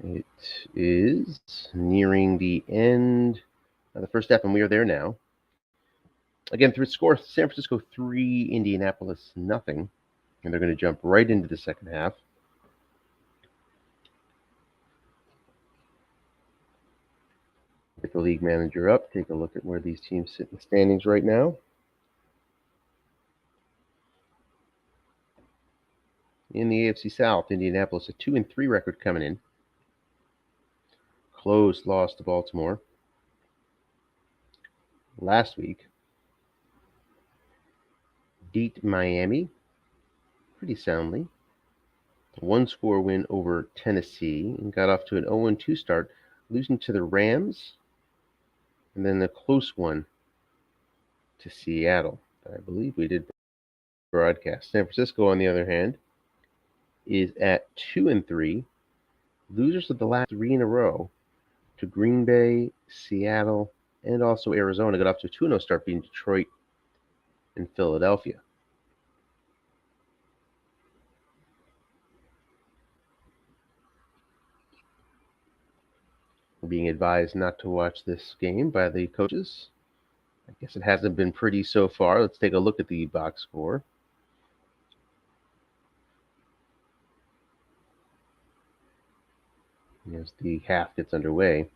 It is nearing the end of the first half, and we are there now. Again, through score, San Francisco 3, Indianapolis nothing. And they're going to jump right into the second half. Get the league manager up, take a look at where these teams sit in the standings right now. In the AFC South, Indianapolis, a 2-3 record coming in. Close loss to Baltimore last week. Beat Miami pretty soundly. A one-score win over Tennessee, and got off to an 0-2 start, losing to the Rams, and then a close one to Seattle. I believe we did broadcast. San Francisco, on the other hand, is at 2-3, losers of the last 3 in a row to Green Bay, Seattle, and also Arizona. Got off to a 2-0 start, beating Detroit and Philadelphia. We're being advised not to watch this game by the coaches. I guess it hasn't been pretty so far. Let's take a look at the box score. As the half gets underway,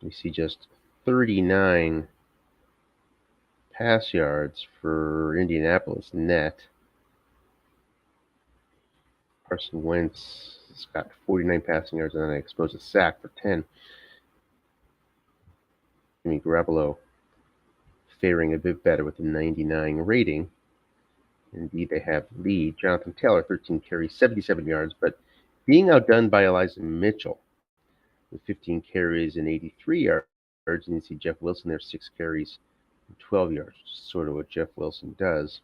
we see just 39 pass yards for Indianapolis net. Carson Wentz has got 49 passing yards and then exposed a sack for 10. Jimmy Garoppolo faring a bit better with a 99 rating. Indeed, they have the lead. Jonathan Taylor, 13 carries, 77 yards, but being outdone by Elijah Mitchell with 15 carries and 83 yards. And you see Jeff Wilson there, 6 carries and 12 yards, which is sort of what Jeff Wilson does.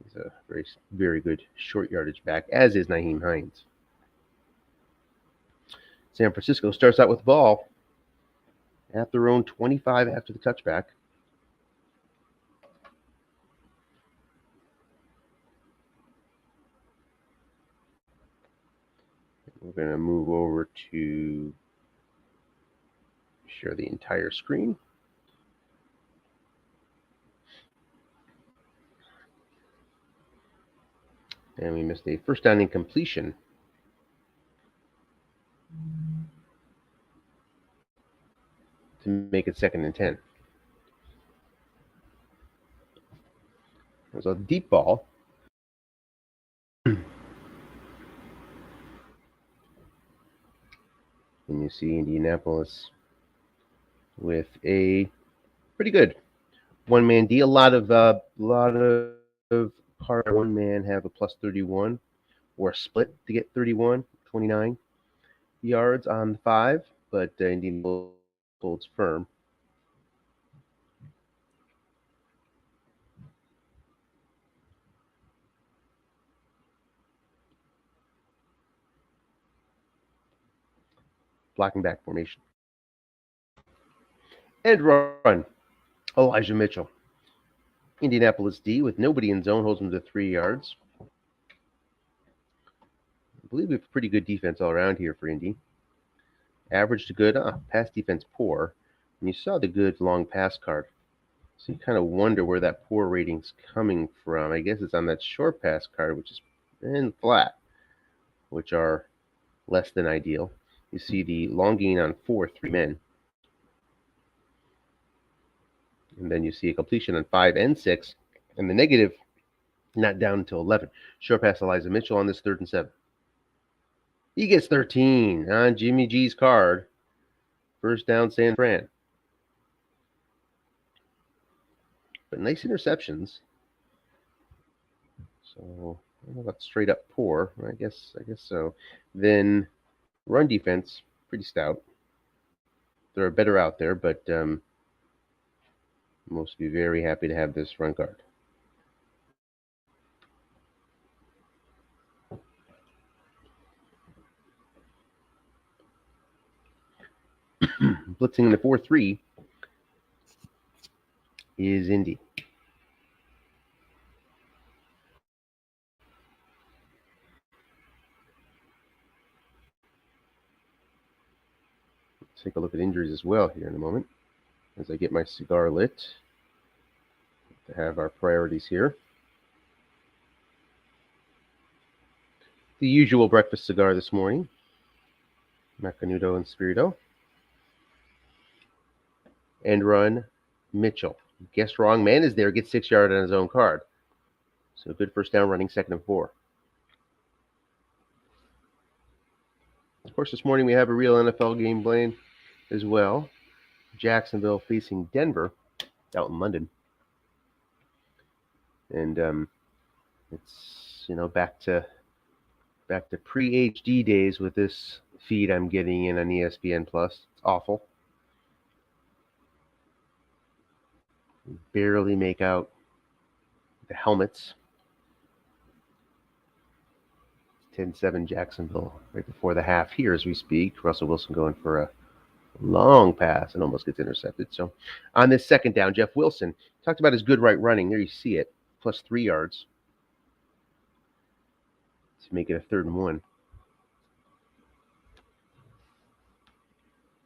He's a very, very good short yardage back, as is Nyheim Hines. San Francisco starts out with the ball at their own 25 after the touchback. We're going to move over to share the entire screen. And we missed a first down incompletion. To make it 2nd and 10. It was a deep ball. And you see Indianapolis with a pretty good one-man D. A lot of part one man have a plus 31 or a split to get 31, 29 yards on the 5, but Indianapolis holds firm. Blocking back formation. End run. Elijah Mitchell. Indianapolis D with nobody in zone holds him to 3 yards. I believe we have a pretty good defense all around here for Indy. Average to good, pass defense poor. And you saw the good long pass card. So you kind of wonder where that poor rating's coming from. I guess it's on that short pass card, which is in flat, which are less than ideal. You see the long gain on 4, 3 men. And then you see a completion on 5 and 6. And the negative, not down until 11. Short pass Elijah Mitchell on this 3rd and 7. He gets 13 on Jimmy G's card. First down, San Fran. But nice interceptions. So I don't know about straight up poor. I guess so. Then run defense, pretty stout. There are better out there, but most be very happy to have this run card. Blitzing in the 4-3 is Indy. Take a look at injuries as well here in a moment as I get my cigar lit to have our priorities here. The usual breakfast cigar this morning, Macanudo and Spirito. End run, Mitchell. Guessed wrong. Man is there, gets 6 yards on his own card. So good first down running, 2nd and 4. Of course, this morning we have a real NFL game playing as well. Jacksonville facing Denver out in London. And it's, back to pre-HD days with this feed I'm getting in on ESPN Plus. It's awful. Barely make out the helmets. 10-7 Jacksonville right before the half here as we speak. Russell Wilson going for a long pass and almost gets intercepted. So on this 2nd down, Jeff Wilson talked about his good right running. There you see it, plus 3 yards to make it a 3rd and 1.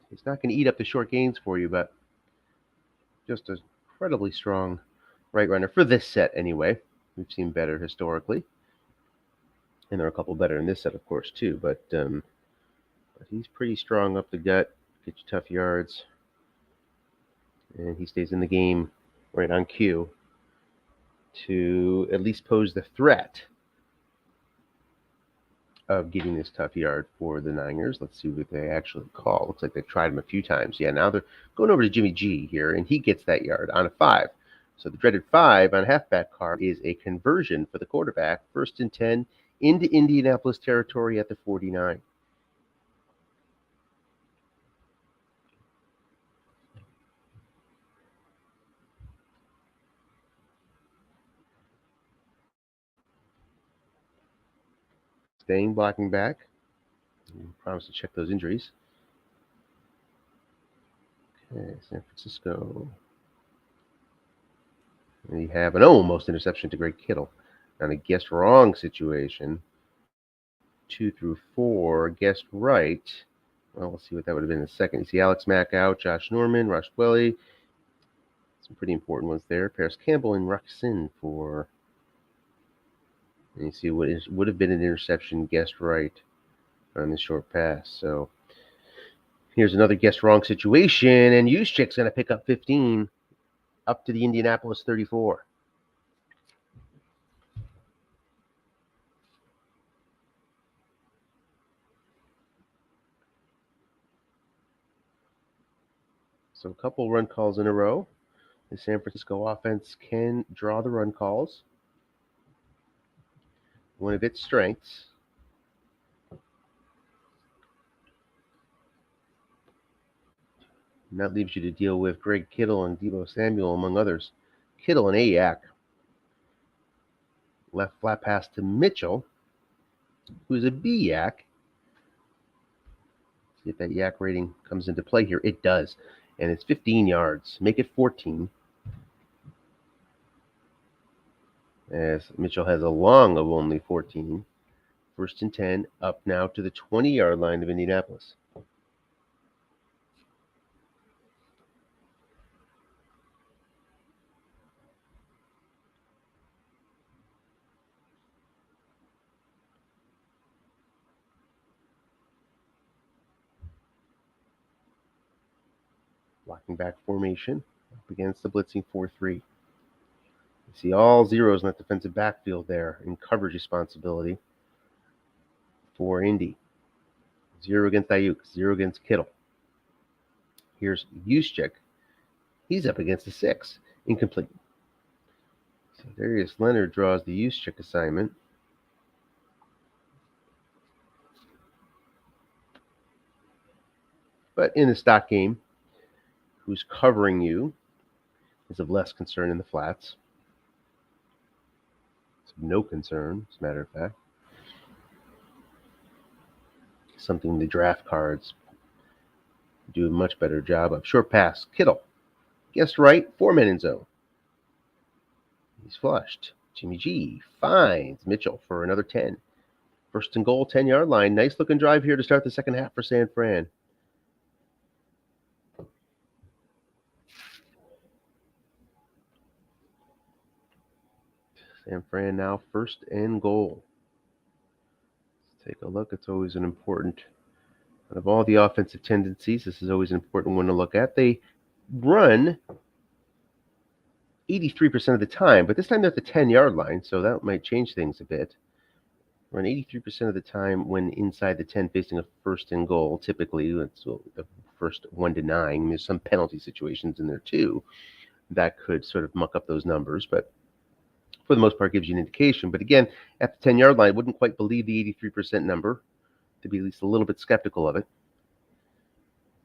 He's not going to eat up the short gains for you, but just an incredibly strong right runner for this set anyway. We've seen better historically. And there are a couple better in this set, of course, too. But he's pretty strong up the gut, gets you tough yards. And he stays in the game right on cue to at least pose the threat of getting this tough yard for the Niners. Let's see what they actually call. Looks like they've tried him a few times. Yeah, now they're going over to Jimmy G here, and he gets that yard on a 5. So the dreaded 5 on halfback card is a conversion for the quarterback. 1st and 10 into Indianapolis territory at the 49. Staying blocking back. Promise to check those injuries. Okay, San Francisco. And you have an almost interception to Greg Kittle. On a guessed wrong situation. 2 through 4, guessed right. Well, we'll see what that would have been in a second. You see Alex Mack out, Josh Norman, Rosh Dwelly. Some pretty important ones there. Paris Campbell and Ruxin for. And you see what would have been an interception guessed right on this short pass. So here's another guessed wrong situation, and Juszczyk's going to pick up 15 up to the Indianapolis 34. So a couple run calls in a row. The San Francisco offense can draw the run calls. One of its strengths. And that leaves you to deal with Greg Kittle and Deebo Samuel, among others. Kittle and Ayak. Left flat pass to Mitchell, who's a B-Yak. See if that Yak rating comes into play here. It does. And it's 15 yards. Make it 14. As Mitchell has a long of only 14. 1st and 10, up now to the 20-yard line of Indianapolis. Blocking back formation up against the blitzing 4-3. You see all zeros in that defensive backfield there in coverage responsibility for Indy. 0 against Ayuk, 0 against Kittle. Here's Juszczyk. He's up against the 6. Incomplete. So Darius Leonard draws the Juszczyk assignment. But in the stock game, who's covering you is of less concern in the flats. It's of no concern, as a matter of fact. Something the draft cards do a much better job of. Short pass, Kittle. Guessed right, 4-man in zone. He's flushed. Jimmy G finds Mitchell for another 10. 1st and goal, 10-yard line. Nice looking drive here to start the second half for San Fran. San Fran now 1st and goal. Let's take a look. It's always an important, out of all the offensive tendencies, this is always an important one to look at. They run 83% of the time, but this time they're at the 10-yard line, so that might change things a bit. Run 83% of the time when inside the 10 facing a 1st and goal. Typically, it's the first 1 to 9. There's some penalty situations in there too that could sort of muck up those numbers, but for the most part gives you an indication. But again, at the 10-yard line, I wouldn't quite believe the 83% number, to be at least a little bit skeptical of it,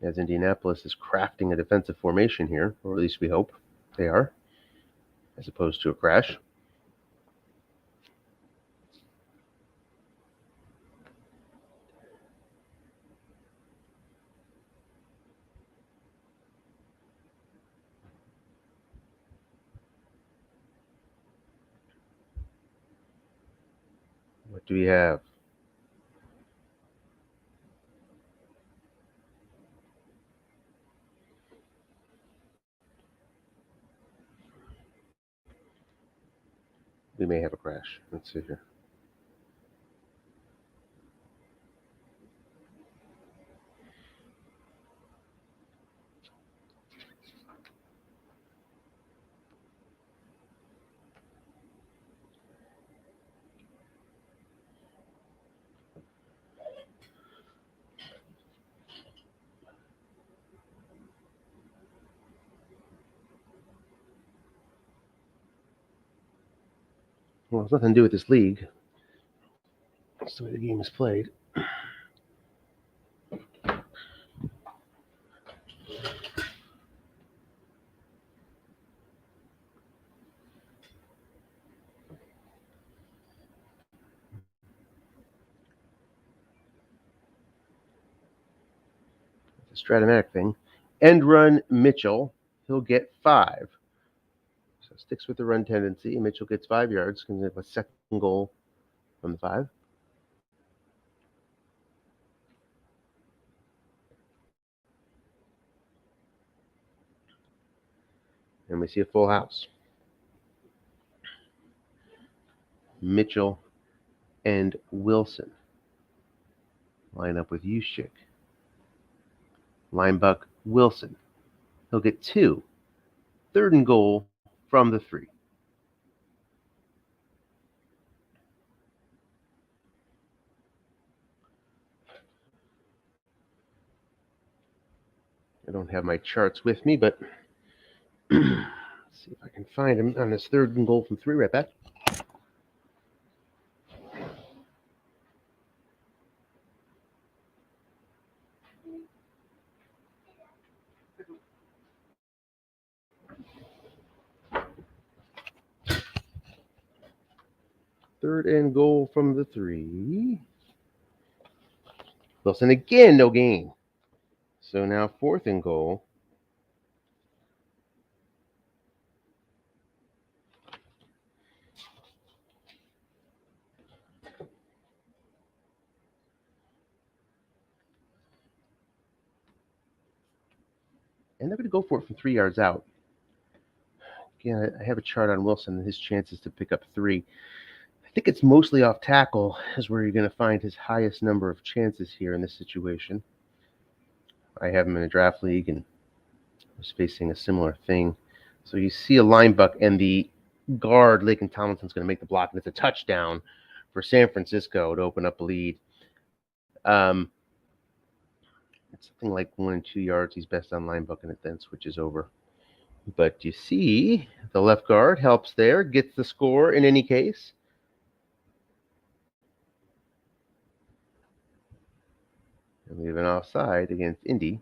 as Indianapolis is crafting a defensive formation here, or at least we hope they are, as opposed to a crash. What do we have? We may have a crash. Let's see here. Well, it's nothing to do with this league. That's the way the game is played. It's a Stratomatic thing. End run Mitchell. He'll get 5. So sticks with the run tendency. Mitchell gets 5 yards. Can have a 2nd goal from the 5. And we see a full house. Mitchell and Wilson line up with Yushik. Linebuck Wilson. He'll get 2. 3rd and goal from the 3. I don't have my charts with me, but let's see if I can find him on this 3rd and goal from 3 right back. Third and goal from the 3. Wilson again, no gain. So now 4th and goal. And they're going to go for it from 3 yards out. Again, I have a chart on Wilson and his chances to pick up 3. I think it's mostly off tackle is where you're going to find his highest number of chances here in this situation. I have him in a draft league and was facing a similar thing. So you see a linebuck and the guard, Laken Tomlinson's going to make the block, and it's a touchdown for San Francisco to open up a lead. It's something like 1 and 2 yards. He's best on linebuck, and it then switches over. But you see the left guard helps there, gets the score in any case. And we have an offside against Indy.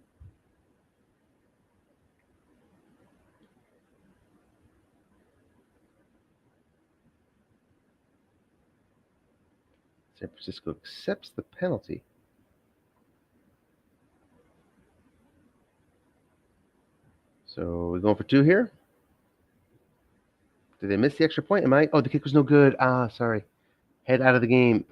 San Francisco accepts the penalty. So we're going for 2 here. Did they miss the extra point? Oh, the kick was no good. Sorry. Head out of the game.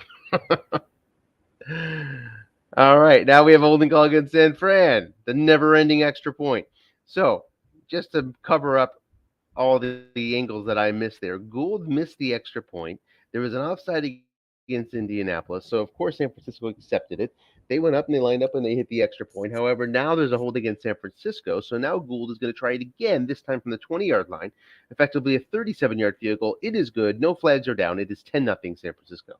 All right, now we have a holding call against San Fran, the never-ending extra point. So just to cover up all the angles that I missed there. Gould missed the extra point. There was an offside against Indianapolis, so of course San Francisco accepted it. They went up and they lined up and they hit the extra point. However, now there's a hold against San Francisco, so now Gould is going to try it again, this time from the 20-yard line. Effectively a 37-yard field goal. It is good. No flags are down. It is 10-0 San Francisco.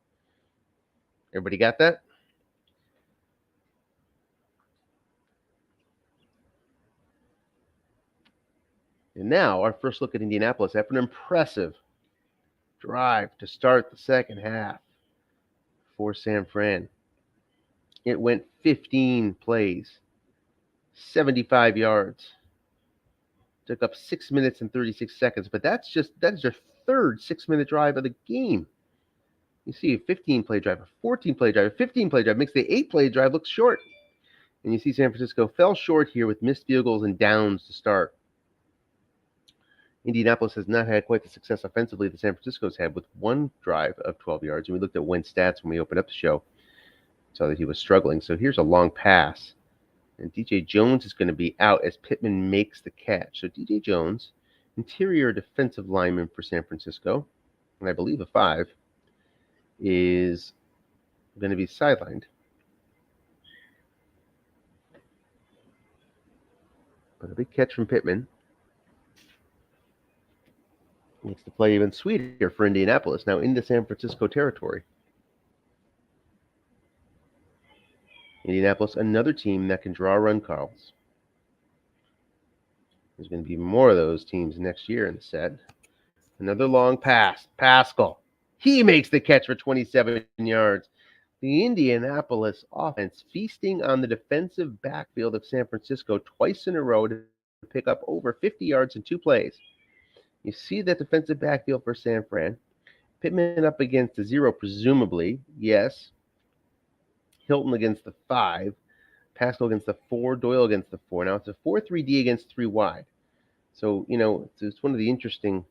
Everybody got that? And now our first look at Indianapolis after an impressive drive to start the second half for San Fran. It went 15 plays, 75 yards. Took up 6 minutes and 36 seconds, but that is their third 6-minute drive of the game. You see a 15-play drive, a 14-play drive, a 15-play drive makes the 8-play drive look short. And you see San Francisco fell short here with missed field goals and downs to start. Indianapolis has not had quite the success offensively that San Francisco's had with one drive of 12 yards. And we looked at Wentz stats when we opened up the show. Saw that he was struggling. So here's a long pass. And DJ Jones is going to be out as Pittman makes the catch. So DJ Jones, interior defensive lineman for San Francisco, and I believe a 5, is going to be sidelined. But a big catch from Pittman makes the play even sweeter for Indianapolis, now into San Francisco territory. Indianapolis, another team that can draw run calls. There's going to be more of those teams next year in the set. Another long pass. Pascal. He makes the catch for 27 yards. The Indianapolis offense feasting on the defensive backfield of San Francisco twice in a row to pick up over 50 yards in 2 plays. You see that defensive backfield for San Fran. Pittman up against the 0, presumably. Yes. Hilton against the 5. Pascal against the 4. Doyle against the 4. Now it's a 4-3-D against 3 wide. So, it's one of the interesting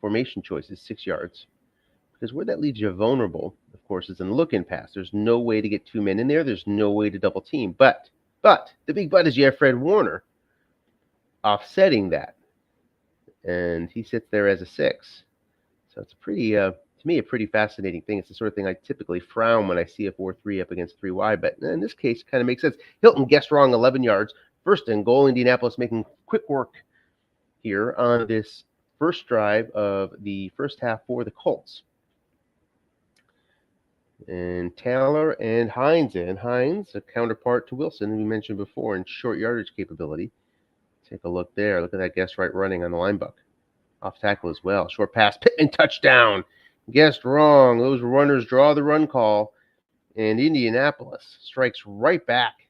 formation choices, 6 yards. Because where that leaves you vulnerable, of course, is in the look-in pass. There's no way to get 2 men in there. There's no way to double team. But, the big but is you have Fred Warner offsetting that. And he sits there as a 6. So it's to me, a pretty fascinating thing. It's the sort of thing I typically frown when I see a 4-3 up against 3 wide. But in this case, it kind of makes sense. Hilton guessed wrong 11 yards. First and goal, Indianapolis making quick work here on this first drive of the first half for the Colts. And Taylor and Hines in. Hines, a counterpart to Wilson, we mentioned before, in short yardage capability. Take a look there. Look at that guess right running on the line buck. Off tackle as well. Short pass. Pittman touchdown. Guessed wrong. Those runners draw the run call. And Indianapolis strikes right back.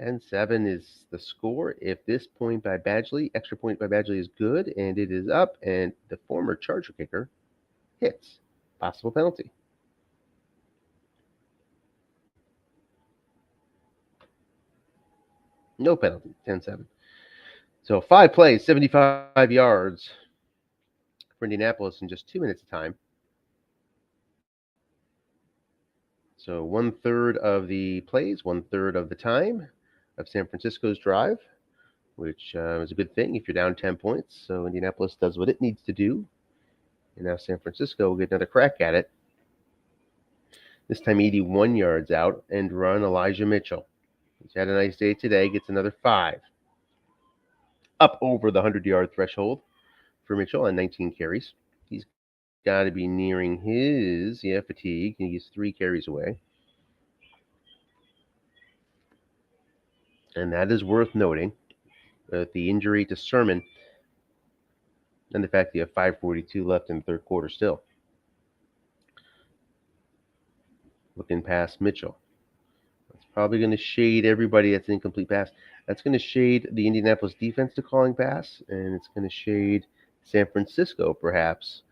10-7 is the score. If this point by Badgley, extra point by Badgley is good, and it is up, and the former Charger kicker hits. Possible penalty. No penalty. 10-7. So 5 plays, 75 yards for Indianapolis in just 2 minutes of time. So 1/3 of the plays, 1/3 of the time of San Francisco's drive, which is a good thing if you're down 10 points. So Indianapolis does what it needs to do. And now San Francisco will get another crack at it. This time 81 yards out and run Elijah Mitchell. He's had a nice day today, gets another 5. Up over the 100-yard threshold for Mitchell on 19 carries. He's got to be nearing his fatigue. He's 3 carries away. And that is worth noting. The injury to Sermon and the fact that you have 5:42 left in the third quarter still. Looking past Mitchell. That's probably going to shade everybody that's an incomplete pass. That's going to shade the Indianapolis defense to calling pass, and it's going to shade San Francisco, perhaps,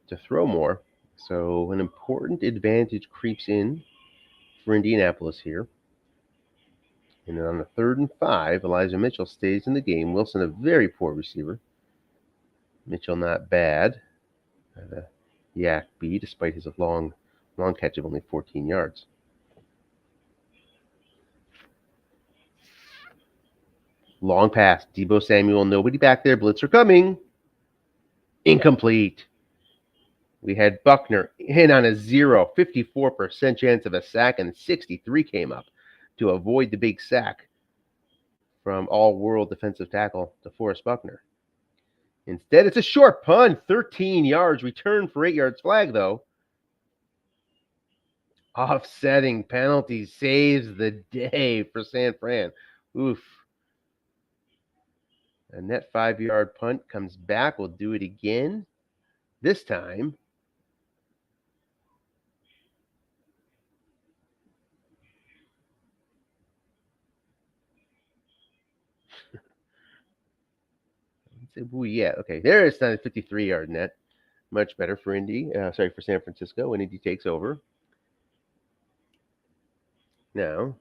to throw more. So an important advantage creeps in for Indianapolis here. And then on the 3rd and 5, Elijah Mitchell stays in the game. Wilson, a very poor receiver. Mitchell, not bad. Yak B, despite his long catch of only 14 yards. Long pass. Deebo Samuel, nobody back there. Blitzer coming. Incomplete. We had Buckner in on a 54% chance of a sack, and 63 came up to avoid the big sack from all-world defensive tackle DeForest Buckner. Instead, it's a short punt, 13 yards, return for 8 yards. Flag, though. Offsetting penalty saves the day for San Fran. Oof. A net 5-yard punt comes back. We'll do it again. This time, yeah, okay. There it's not a 53-yard net. Much better for for San Francisco when Indy takes over. Now,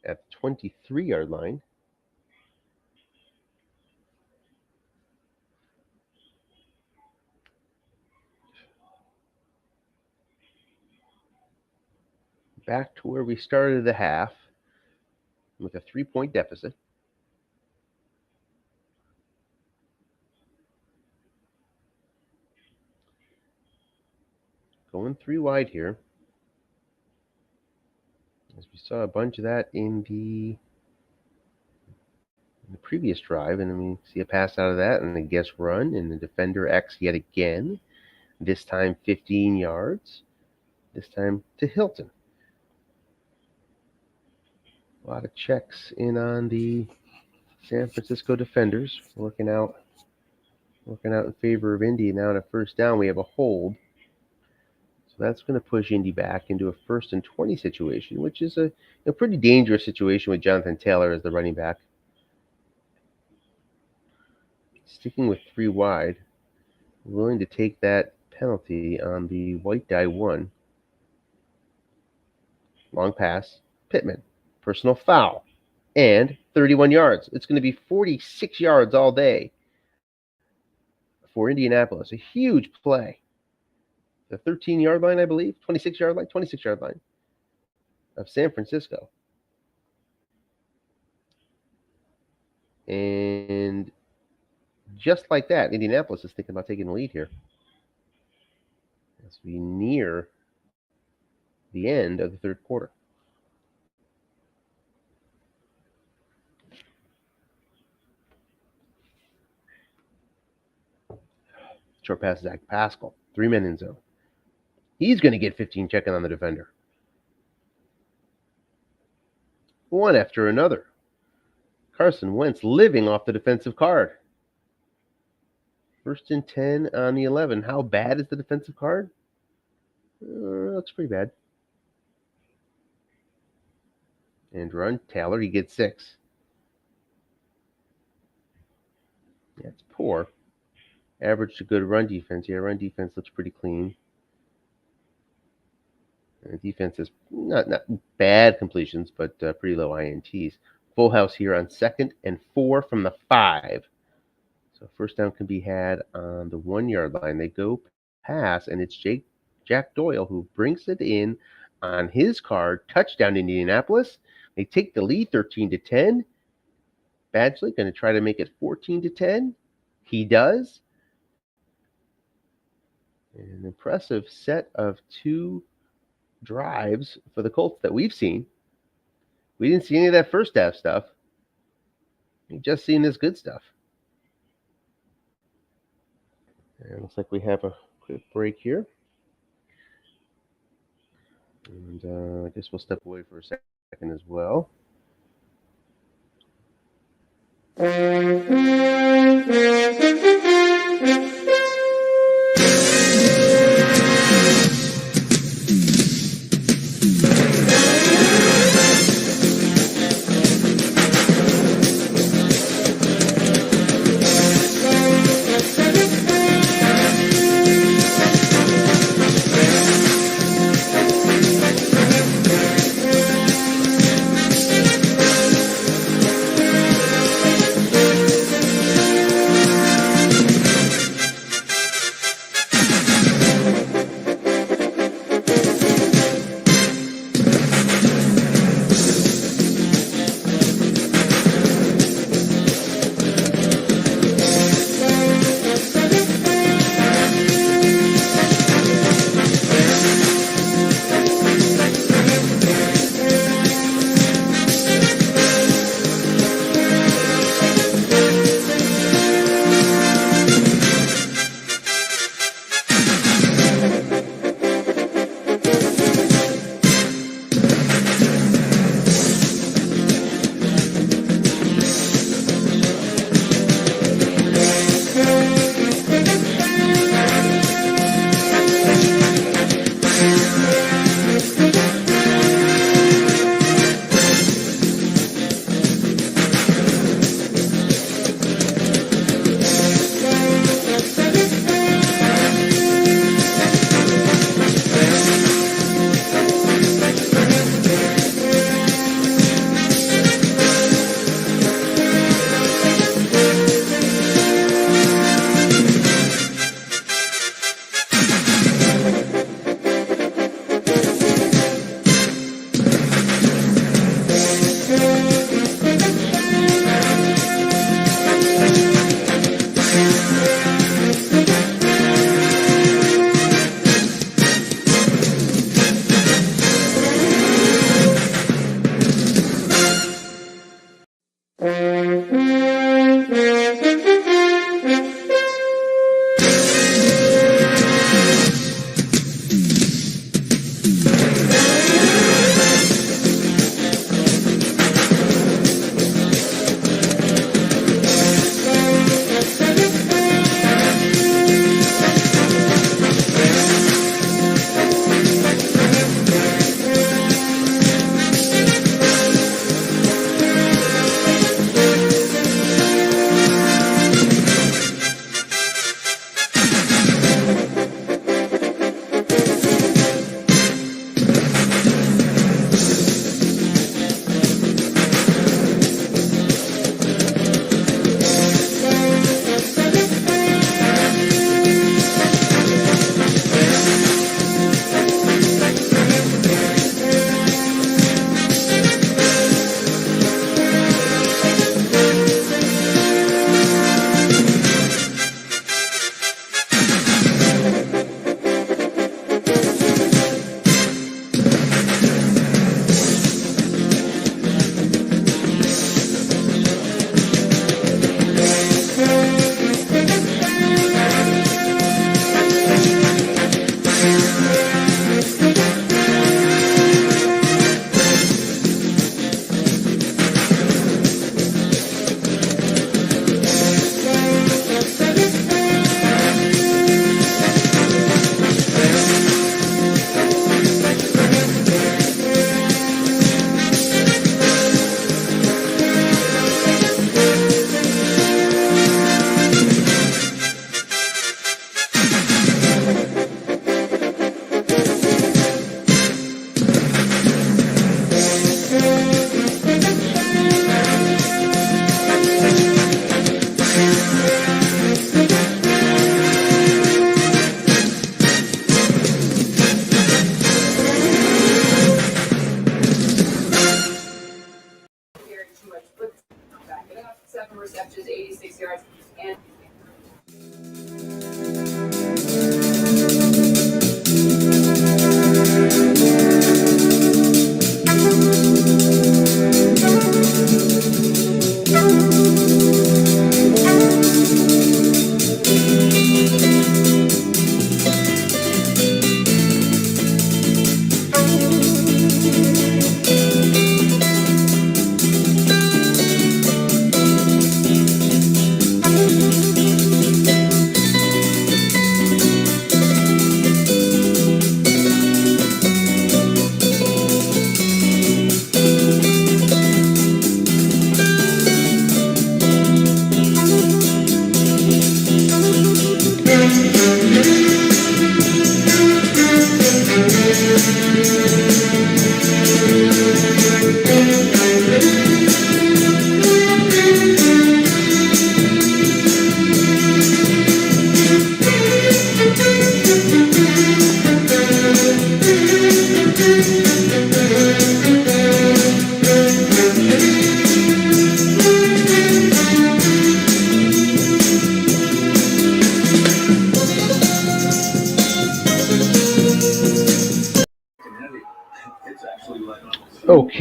at the 23-yard line, back to where we started the half with a 3-point deficit. Going 3 wide here. As we saw a bunch of that in the previous drive, and then we see a pass out of that and a guess run, and the defender X yet again. This time 15 yards. This time to Hilton. A lot of checks in on the San Francisco defenders, working out in favor of Indy. Now on a first down, we have a hold. So that's going to push Indy back into a 1st and 20 situation, which is a pretty dangerous situation with Jonathan Taylor as the running back. Sticking with 3 wide, willing to take that penalty on the white die 1. Long pass, Pittman. Personal foul, and 31 yards. It's going to be 46 yards all day for Indianapolis. A huge play. The 13-yard line, I believe. 26-yard line of San Francisco. And just like that, Indianapolis is thinking about taking the lead here as we near the end of the 3rd quarter. Short pass, Zach Pascal. 3 men in zone. He's going to get 15 checking on the defender. One after another. Carson Wentz living off the defensive card. 1st and 10 on the 11. How bad is the defensive card? Looks pretty bad. And run. Taylor, he gets 6. Yeah, it's poor. Average to good run defense. Yeah, run defense looks pretty clean. Defense is not bad completions, but pretty low INTs. Full house here on 2nd and 4 from the 5. So first down can be had on the 1-yard line. They go pass, and it's Jack Doyle who brings it in on his card. Touchdown Indianapolis. They take the lead 13-10. Badgley going to try to make it 14-10. He does. An impressive set of 2 drives for the Colts that we've seen. We didn't see any of that first half stuff. We've just seen this good stuff. And it looks like we have a quick break here. And I guess we'll step away for a second as well.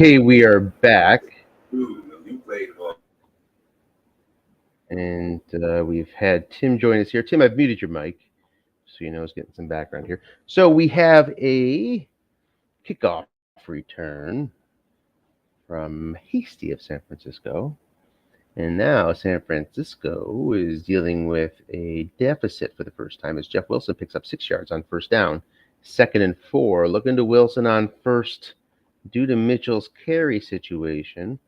Okay, we are back. And we've had Tim join us here. Tim, I've muted your mic, so you know it's getting some background here. So we have a kickoff return from Hasty of San Francisco. And now San Francisco is dealing with a deficit for the first time as Jeff Wilson picks up 6 yards on first down. 2nd and 4. Looking to Wilson on first due to Mitchell's carry situation.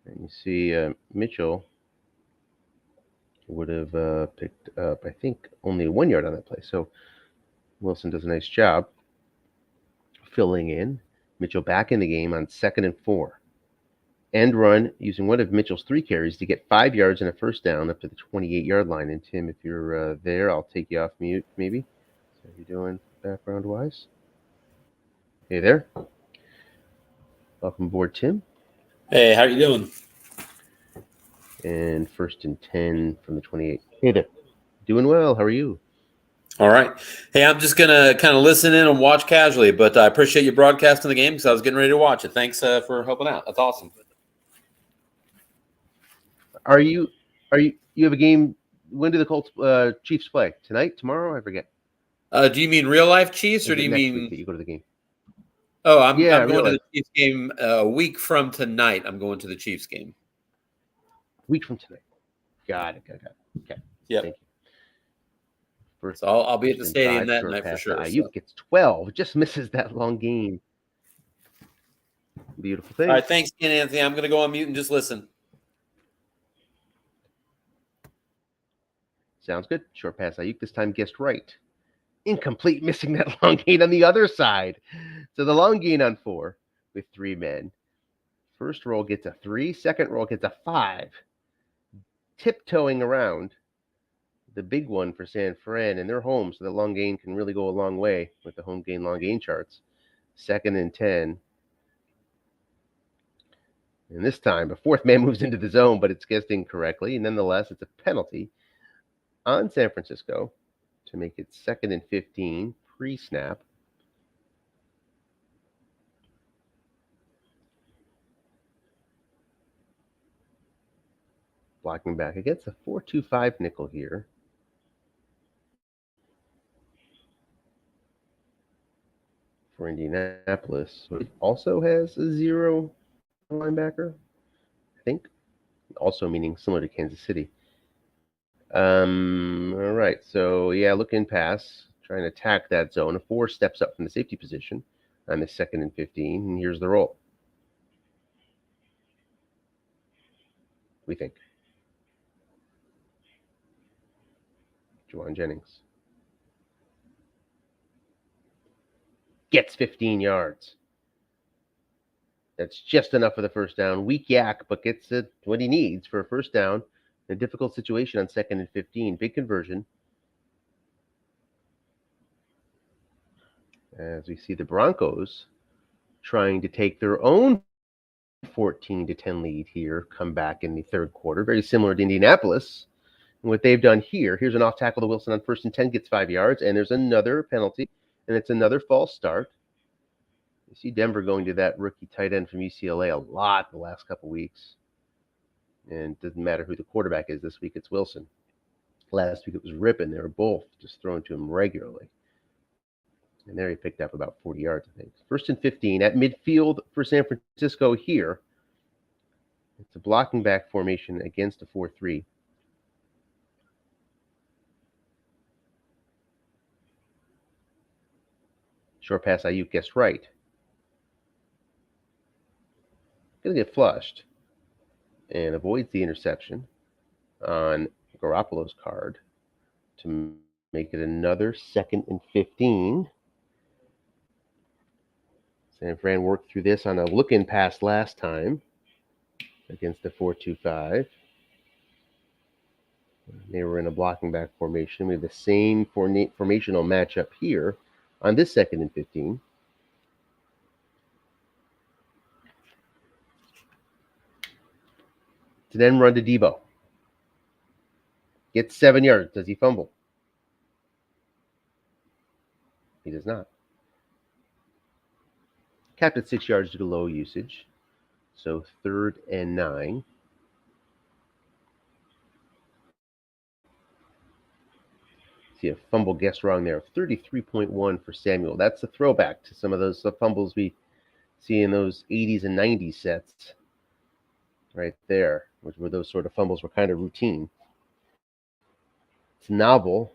And you see Mitchell would have picked up, I think, only 1 yard on that play. So Wilson does a nice job filling in. Mitchell back in the game on 2nd and 4. End run using one of Mitchell's 3 carries to get 5 yards and a first down up to the 28-yard line. And Tim, if you're there, I'll take you off mute, maybe. How you doing background-wise? Hey there. Welcome aboard, Tim. Hey, how are you doing? And 1st and 10 from the 28. Hey there. Doing well. How are you? All right. Hey, I'm just gonna kind of listen in and watch casually, but I appreciate you broadcasting the game because I was getting ready to watch it. Thanks for helping out. That's awesome. Are you have a game? When do the Colts Chiefs play? Tonight? Tomorrow? I forget. Do you mean real life Chiefs, Or or is do it you next week mean? that you go to the game? Oh, I'm Yeah, I'm real going to life. the Chiefs game a week from tonight. I'm going to the Chiefs game. Week from tonight. Got it. Okay. Yep. Thank you. First So I'll be at the and stadium five. that Short night for pass to sure. So, Ayuk gets 12. Just misses that long gain. Beautiful all thing. right. Thanks, Ken Anthony. I'm gonna go on mute and just listen. Sounds good. Short pass Ayuk this time guessed right. Incomplete, missing that long gain on the other side. So the long gain on 4 with 3 men. First roll gets a 3. Second roll gets a 5. Tiptoeing around the big one for San Fran, and they're home, so the long gain can really go a long way with the home gain, long gain charts. 2nd and 10. And this time, a fourth man moves into the zone, but it's guessed incorrectly. And nonetheless, it's a penalty on San Francisco to make it 2nd and 15 pre-snap. Blocking back against a 4-2-5 nickel here. For Indianapolis, so it also has a 0 linebacker, I think. Also meaning similar to Kansas City. All right. So yeah, look in pass, trying to attack that zone. A 4 steps up from the safety position on the 2nd and 15, and here's the roll. We think Juwan Jennings gets 15 yards. That's just enough for the first down. Weak yak, but gets it what he needs for a first down in a difficult situation on 2nd and 15. Big conversion. As we see the Broncos trying to take their own 14-10 lead here, come back in the third quarter. Very similar to Indianapolis. And what they've done here, here's an off tackle to Wilson on 1st and 10, gets 5 yards, and there's another penalty, and it's another false start. You see Denver going to that rookie tight end from UCLA a lot the last couple weeks. And it doesn't matter who the quarterback is this week, it's Wilson. Last week it was Rippon. They were both just thrown to him regularly. And there he picked up about 40 yards, I think. 1st and 15 at midfield for San Francisco here. It's a blocking back formation against a 4-3. Short pass Ayuk guessed right. Going to get flushed and avoids the interception on Garoppolo's card to make it another 2nd and 15. San Fran worked through this on a look-in pass last time against the 4-2-5. They were in a blocking back formation. We have the same formational matchup here on this 2nd and 15. To then run to Debo. Gets 7 yards. Does he fumble? He does not. Capped at 6 yards due to low usage. So 3rd and 9. See a fumble guessed wrong there. 33.1 for Samuel. That's a throwback to some of those fumbles we see in those 80s and 90s sets right there, which were those sort of fumbles were kind of routine. It's novel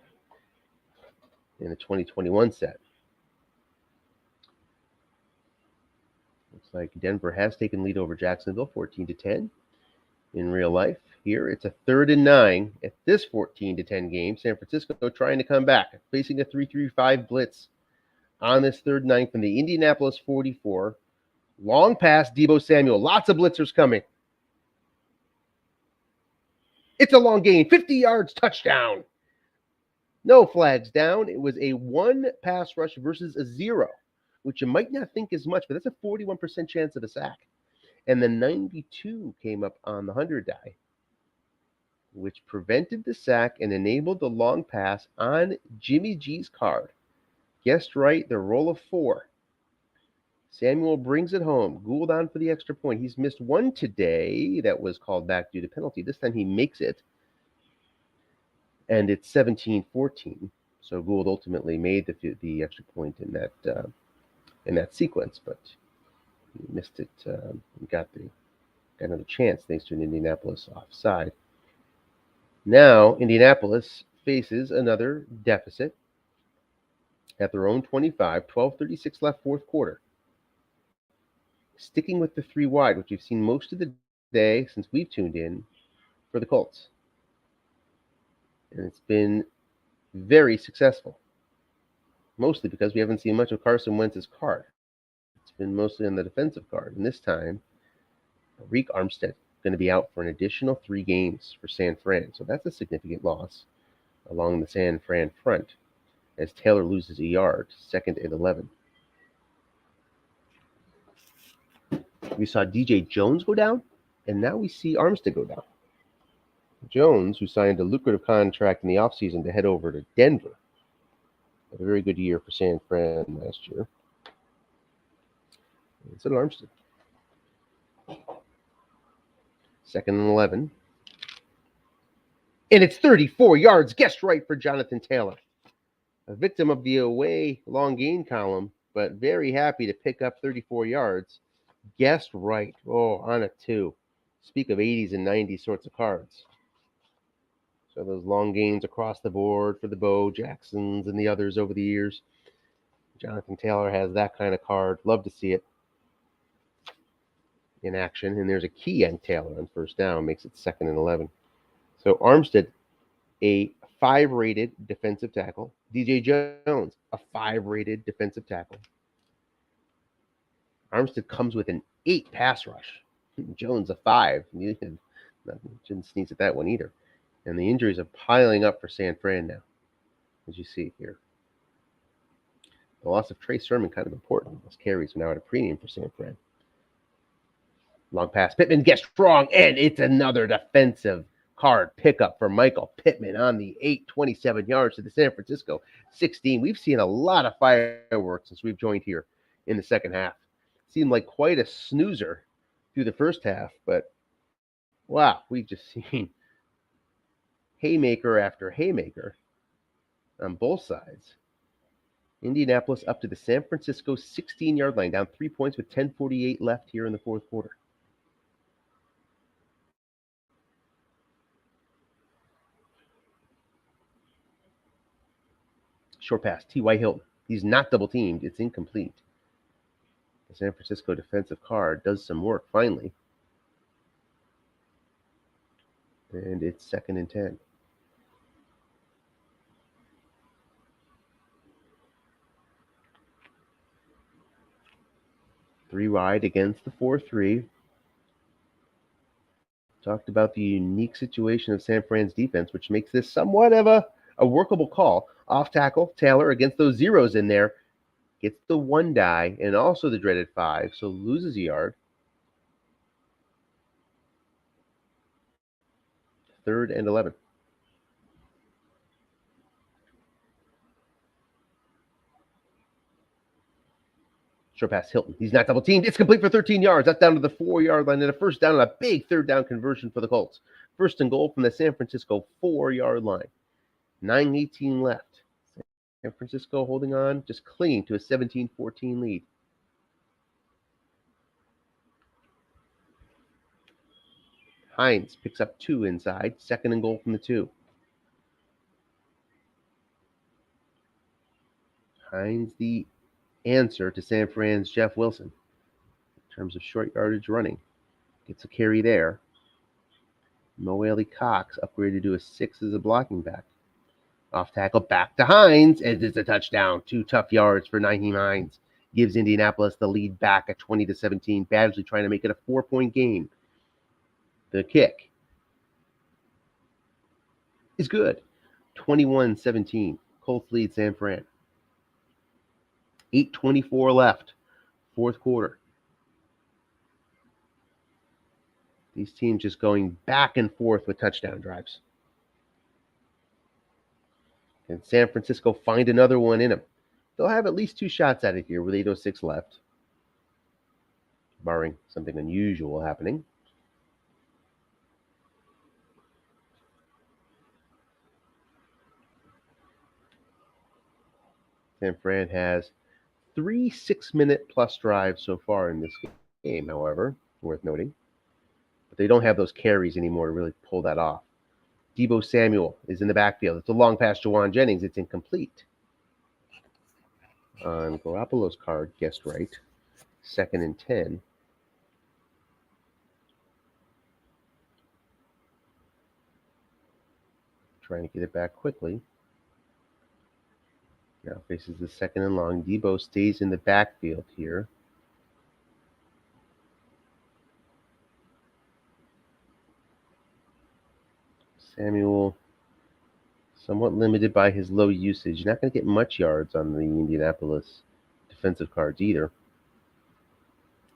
in the 2021 set. Looks like Denver has taken lead over Jacksonville 14-10 in real life. Here it's a 3rd and 9 at this 14-10 game. San Francisco trying to come back, facing a 3-3-5 blitz on this 3rd and 9 from the Indianapolis 44. Long pass, Debo Samuel. Lots of blitzers coming. It's a long gain, 50 yards, touchdown. No flags down. It was a 1 pass rush versus a 0, which you might not think is much, but that's a 41% chance of a sack. And the 92 came up on the 100 die, which prevented the sack and enabled the long pass on Jimmy G's card. Guessed right, the roll of 4. Samuel brings it home. Gould on for the extra point. He's missed one today that was called back due to penalty. This time he makes it, and it's 17-14. So Gould ultimately made the extra point in that sequence, but he missed it. Got another chance thanks to an Indianapolis offside. Now Indianapolis faces another deficit at their own 25. 12:36 left, fourth quarter. Sticking with the 3 wide, which we've seen most of the day since we've tuned in for the Colts. And it's been very successful, mostly because we haven't seen much of Carson Wentz's card. It's been mostly on the defensive card. And this time, Arik Armstead going to be out for an additional 3 games for San Fran. So that's a significant loss along the San Fran front as Taylor loses a yard, 2nd and 11. We saw DJ Jones go down, and now we see Armstead go down. Jones, who signed a lucrative contract in the offseason to head over to Denver, had a very good year for San Fran last year. It's an Armstead. 2nd and 11. And it's 34 yards. Guessed right for Jonathan Taylor. A victim of the away long gain column, but very happy to pick up 34 yards. Guessed right. Oh, on a 2. Speak of 80s and 90s sorts of cards. So those long gains across the board for the Bo Jacksons and the others over the years. Jonathan Taylor has that kind of card. Love to see it in action. And there's a key on Taylor on first down. Makes it 2nd and 11. So Armstead, a 5-rated defensive tackle. DJ Jones, a 5-rated defensive tackle. Armstead comes with an 8 pass rush. Jones a 5. Didn't sneeze at that one either. And the injuries are piling up for San Fran now, as you see here. The loss of Trey Sermon kind of important. Those carries are now at a premium for San Fran. Long pass. Pittman gets strong, and it's another defensive card pickup for Michael Pittman on the 8, 27 yards to the San Francisco 16. We've seen a lot of fireworks since we've joined here in the second half. Seemed like quite a snoozer through the first half, but wow, we've just seen haymaker after haymaker on both sides. Indianapolis up to the San Francisco 16-yard line, down 3 points with 10:48 left here in the fourth quarter. Short pass, T.Y. Hilton. He's not double-teamed. It's incomplete. The San Francisco defensive card does some work finally. And it's 2nd and 10. Three wide against the 4-3. Talked about the unique situation of San Fran's defense, which makes this somewhat of a workable call. Off tackle, Taylor against those zeros in there. Gets the 1 die and also the dreaded 5, so loses a yard. 3rd and 11. Short pass, Hilton. He's not double-teamed. It's complete for 13 yards. That's down to the 4-yard line and a first down and a big 3rd down conversion for the Colts. 1st and goal from the San Francisco 4-yard line. 9:18 left. San Francisco holding on, just clinging to a 17-14 lead. Hines picks up 2 inside. 2nd and goal from the 2. Hines the answer to San Fran's Jeff Wilson in terms of short yardage running. Gets a carry there. Mo Alley Cox upgraded to a 6 as a blocking back. Off tackle, back to Hines, and it's a touchdown. 2 tough yards for Nyheim Hines. Gives Indianapolis the lead back at 20-17. Badgley trying to make it a 4-point game. The kick is good. 21-17. Colts lead San Fran. 8:24 left. Fourth quarter. These teams just going back and forth with touchdown drives. Can San Francisco find another one in them? They'll have at least 2 shots at it here with 8:06 left, barring something unusual happening. San Fran has 3 6-minute plus drives so far in this game, however, worth noting. But they don't have those carries anymore to really pull that off. Deebo Samuel is in the backfield. It's a long pass to Juwan Jennings. It's incomplete. On Garoppolo's card, guessed right. 2nd and 10. Trying to get it back quickly. Now faces the 2nd and long. Deebo stays in the backfield here. Samuel, somewhat limited by his low usage. You're not going to get much yards on the Indianapolis defensive cards either.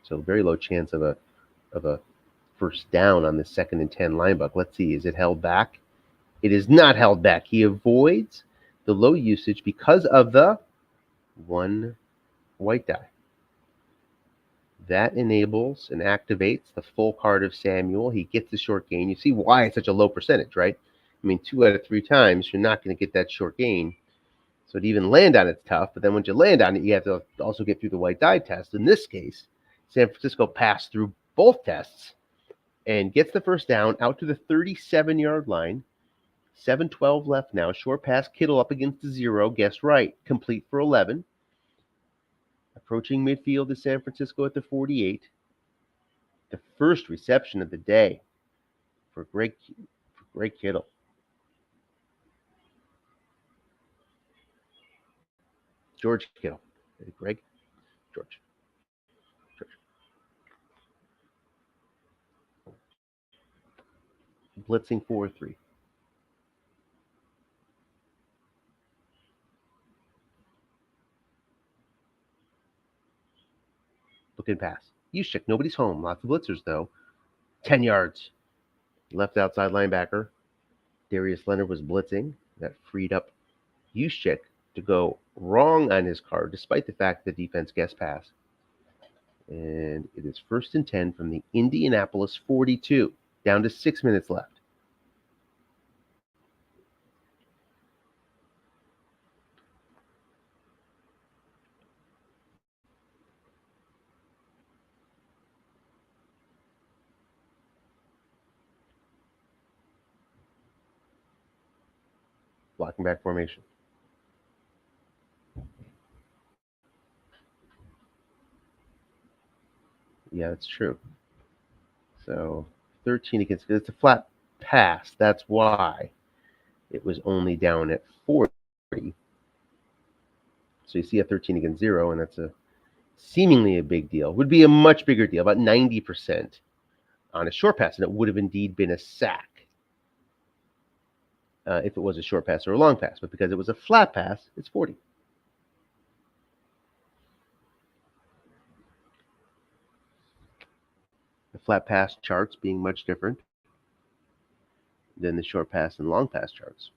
So very low chance of a first down on the 2nd and 10 linebacker. Let's see, is it held back? It is not held back. He avoids the low usage because of the 1 white die. That enables and activates the full card of Samuel. He gets the short gain. You see why it's such a low percentage, right? I mean, 2 out of 3 times, you're not going to get that short gain. So to even land on it's tough. But then once you land on it, you have to also get through the white die test. In this case, San Francisco passed through both tests and gets the first down out to the 37-yard line. 7:12 left now. Short pass, Kittle up against the 0. Guessed right. Complete for 11. Approaching midfield is San Francisco at the 48. The first reception of the day for Greg Kittle. George Kittle. Greg? George. Blitzing 4-3. Looking pass. Juszczyk, nobody's home. Lots of blitzers, though. 10 yards. Left outside linebacker. Darius Leonard was blitzing. That freed up Juszczyk to go wrong on his card, despite the fact the defense guessed pass. And it is 1st and 10 from the Indianapolis 42. Down to 6 minutes left. Blocking back formation. Yeah, that's true. So 13 against, it's a flat pass. That's why it was only down at 40. So you see a 13 against 0, and that's a seemingly a big deal. Would be a much bigger deal, about 90% on a short pass, and it would have indeed been a sack if it was a short pass or a long pass. But because it was a flat pass, it's 40. The flat pass charts being much different than the short pass and long pass charts.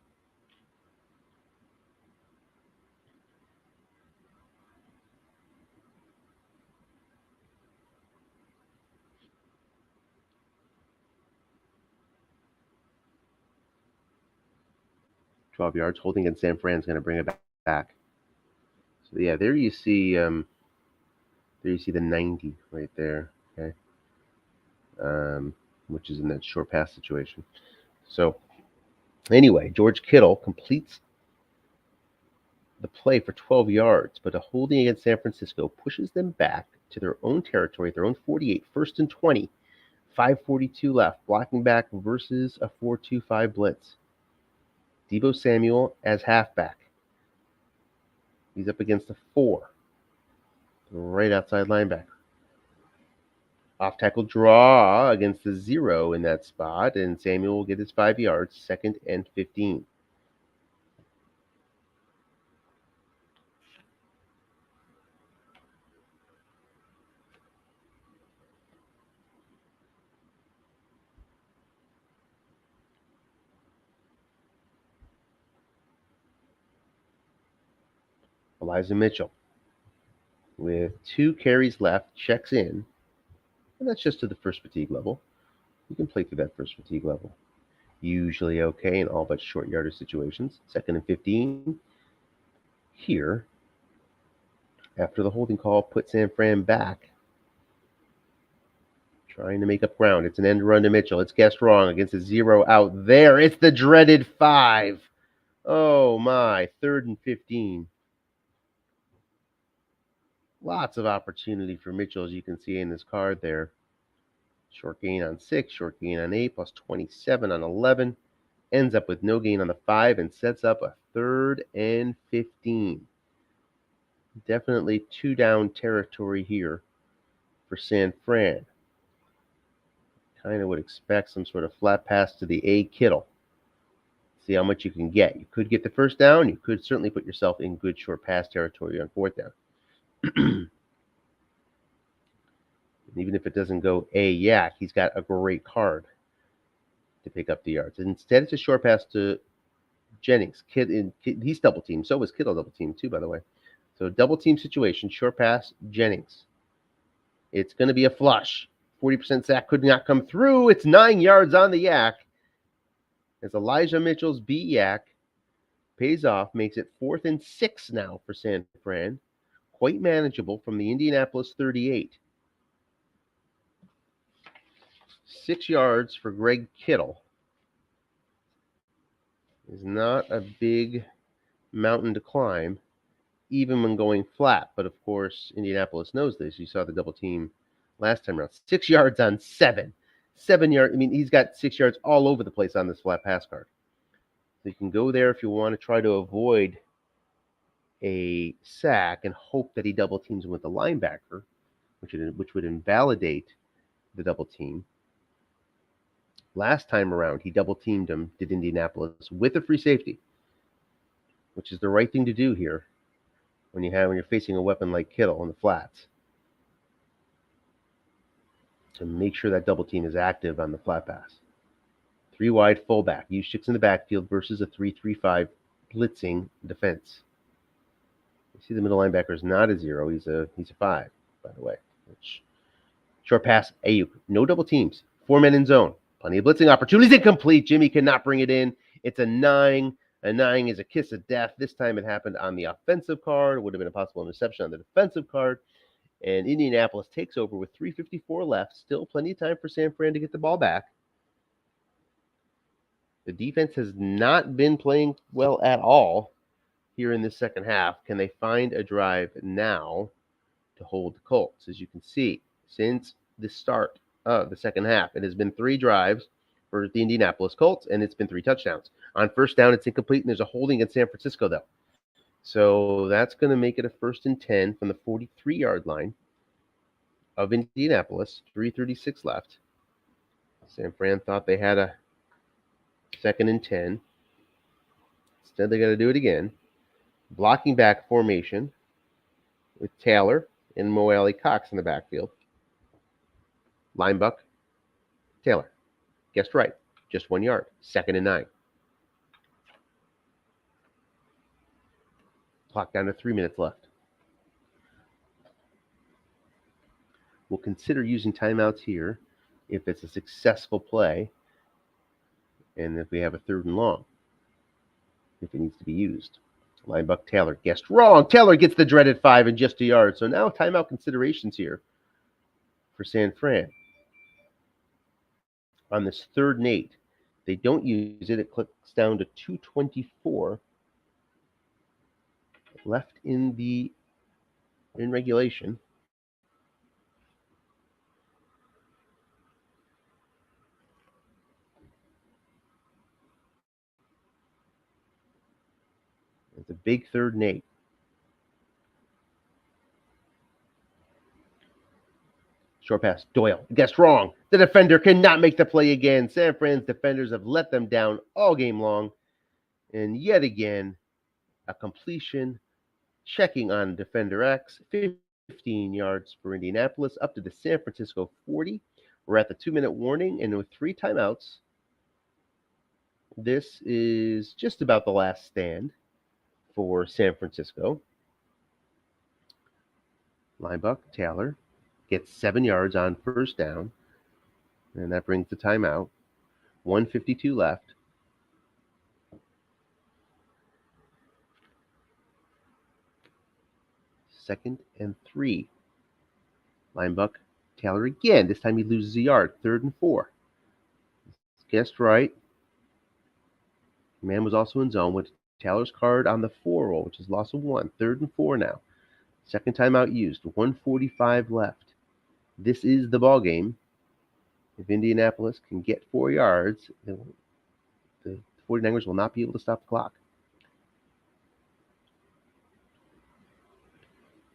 Yards, holding in San Fran's going to bring it back. So yeah, there you see the 90 right there, okay, which is in that short pass situation. So anyway, George Kittle completes the play for 12 yards, but a holding against San Francisco pushes them back to their own territory, their own 48, 1st and 20, 5:42 left, blocking back versus a 4-2-5 blitz. Deebo Samuel as halfback. He's up against a 4. Right outside linebacker. Off tackle draw against the 0 in that spot, and Samuel will get his 5 yards, 2nd and 15. Elijah Mitchell, with 2 carries left, checks in, and that's just to the first fatigue level. You can play through that first fatigue level. Usually okay in all but short yardage situations. 2nd and 15. Here, after the holding call, put San Fran back. Trying to make up ground. It's an end run to Mitchell. It's guessed wrong against a 0 out there. It's the dreaded 5. Oh my, 3rd and 15. Lots of opportunity for Mitchell, as you can see in this card there. Short gain on 6, short gain on 8, plus 27 on 11. Ends up with no gain on the 5 and sets up a 3rd and 15. Definitely 2 down territory here for San Fran. Kind of would expect some sort of flat pass to the A Kittle. See how much you can get. You could get the first down. You could certainly put yourself in good short pass territory on 4th down. And even if it doesn't go A Yak, he's got a great card to pick up the yards. Instead, it's a short pass to Jennings. He's double teamed. So was Kittle double teamed too, by the way. So double team situation, short pass, Jennings. It's going to be a flush. 40% sack could not come through. It's 9 yards on the Yak. As Elijah Mitchell's beat Yak pays off, makes it 4th and 6 now for San Fran. Quite manageable from the Indianapolis 38. 6 yards for Greg Kittle is not a big mountain to climb, even when going flat. But of course, Indianapolis knows this. You saw the double team last time around. 6 yards on 7. 7 yards. I mean, he's got 6 yards all over the place on this flat pass card. So you can go there if you want to try to avoid a sack and hope that he double teams him with the linebacker, which would invalidate the double team. Last time around, he double teamed him, did Indianapolis, with a free safety, which is the right thing to do here when you're facing a weapon like Kittle in the flats. To make sure that double team is active on the flat pass. 3 wide fullback. Use 6 in the backfield versus a 3-3-5 blitzing defense. You see the middle linebacker is not a 0. He's a 5, by the way. Short pass, Ayuk. No double teams. 4 men in zone. Plenty of blitzing opportunities. Incomplete. Jimmy cannot bring it in. It's a 9. A 9 is a kiss of death. This time it happened on the offensive card. It would have been a possible interception on the defensive card. And Indianapolis takes over with 3:54 left. Still plenty of time for San Fran to get the ball back. The defense has not been playing well at all here in the second half. Can they find a drive now to hold the Colts? As you can see, since the start of the second half, it has been 3 drives for the Indianapolis Colts, and it's been 3 touchdowns. On first down, it's incomplete, and there's a holding at San Francisco, though. So that's going to make it a 1st and 10 from the 43-yard line of Indianapolis. 3:36 left. San Fran thought they had a 2nd and 10. Instead, they got to do it again. Blocking back formation with Taylor and Mo Alley Cox in the backfield. Linebuck, Taylor. Guessed right. Just 1 yard. 2nd and 9. Clock down to 3 minutes left. We'll consider using timeouts here if it's a successful play and if we have a 3rd and long, if it needs to be used. Linebuck Taylor guessed wrong. Taylor gets the dreaded 5 and just a yard. So now timeout considerations here for San Fran. On this 3rd and 8, they don't use it. It clicks down to 2:24 left in regulation. It's a big 3rd and 8. Short pass, Doyle. Guessed wrong. The defender cannot make the play again. San Fran's defenders have let them down all game long. And yet again, a completion. Checking on defender X. 15 yards for Indianapolis up to the San Francisco 40. We're at the 2-minute warning, and with 3 timeouts, this is just about the last stand for San Francisco. Linebuck Taylor gets 7 yards on first down, and that brings the timeout. 1:52 left. Second and 3. Linebuck Taylor again. This time he loses a yard. 3rd and 4. Guessed right. Man was also in zone with Taylor's card on the 4 roll, which is loss of 1. 3rd and 4 now. Second timeout used. 1:45 left. This is the ball game. If Indianapolis can get 4 yards, the 49ers will not be able to stop the clock.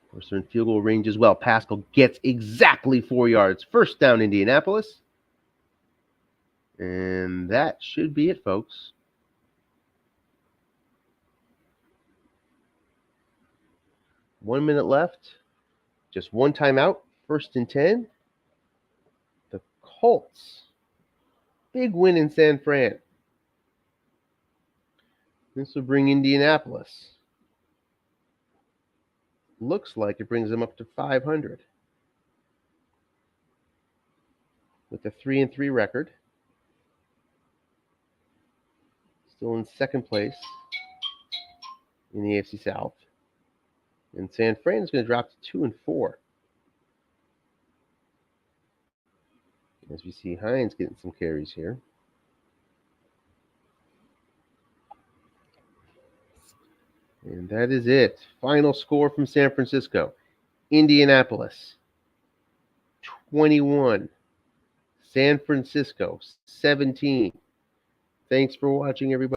Of course, they're in field goal range as well. Pascal gets exactly 4 yards. First down, Indianapolis. And that should be it, folks. One minute left. Just one timeout. 1st and 10. The Colts. Big win in San Fran. This will bring Indianapolis. Looks like it brings them up to 500. With a 3-3 record. Still in second place in the AFC South. And San Fran is going to drop to 2-4. As we see Hines getting some carries here. And that is it. Final score from San Francisco. Indianapolis 21. San Francisco 17. Thanks for watching, everybody.